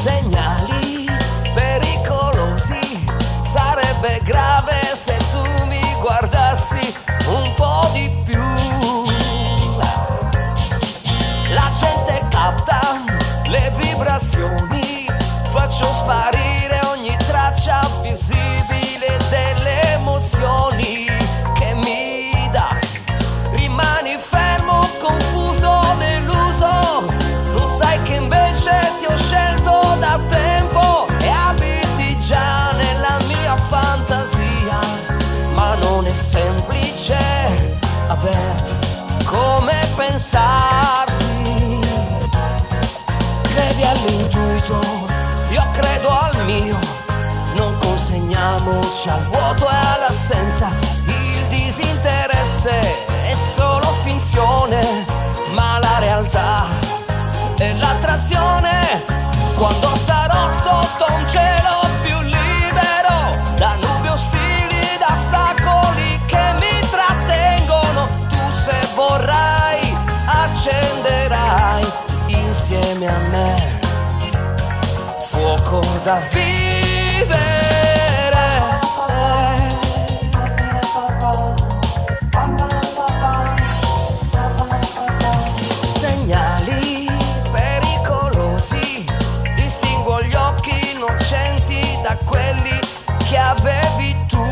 Segnali pericolosi, sarebbe grave se tu mi guardassi un po' di più. La gente capta le vibrazioni, faccio sparire ogni traccia visibile delle emozioni che mi dai. Rimani fermo, confuso, deluso, non sai che invece ti ho scelto da tempo e abiti già nella mia fantasia. Ma non è semplice averti come pensarti. Credi all'intuito, io credo al mio, non consegniamoci al vuoto e all'assenza. Il disinteresse è solo finzione, ma la realtà è l'attrazione. Quando sarò sotto un cielo più libero, da nubi ostili, da ostacoli che mi trattengono, tu se vorrai accenderai insieme a me fuoco da vivere. Segnali pericolosi, distingo gli occhi innocenti da quelli che avevi tu.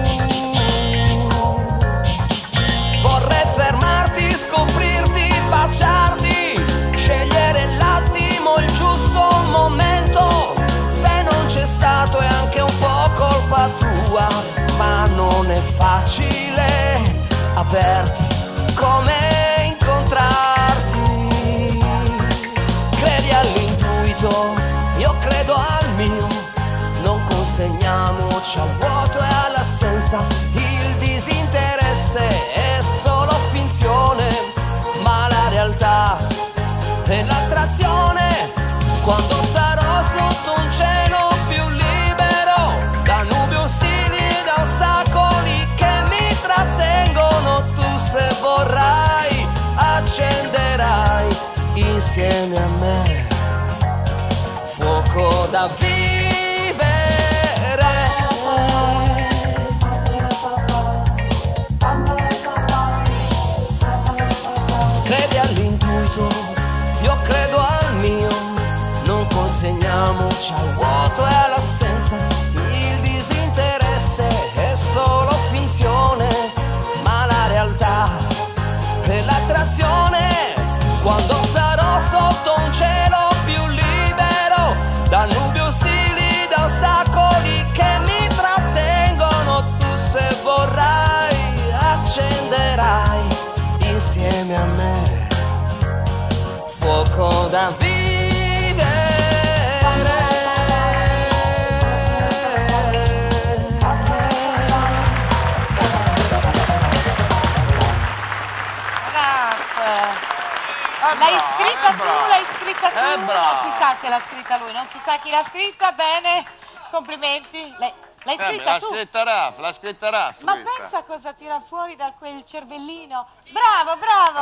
Vorrei fermarti, scoprirti, baciarti, scegliere l'attimo, il giusto momento. Se non c'è stato è anche un po' colpa tua, ma non è facile averti come incontrarti. Credi all'intuito, io credo al mio, non consegniamoci al vuoto e all'assenza. Il disinteresse è solo finzione, ma la realtà è l'attrazione. Quando sarò sotto un cielo più libero, da nubi ostili, da ostacoli che mi trattengono, tu se vorrai accenderai insieme a me fuoco da vivere. Credi all'intuito, io credo al mio, non consegniamoci al vuoto e all'assenza. Il disinteresse è solo finzione, ma la realtà è l'attrazione. Quando sarò sotto un cielo più libero, da nubi ostili, da ostacoli che mi trattengono, tu se vorrai accenderai insieme a me fuoco da vivere. L'hai scritta tu, l'hai scritta tu, non bravo. si sa se l'ha scritta lui, non si sa chi l'ha scritta, bene, complimenti. L'hai scritta tu. L'ha scritta Raff. Ma pensa cosa tira fuori da quel cervellino. Bravo, bravo.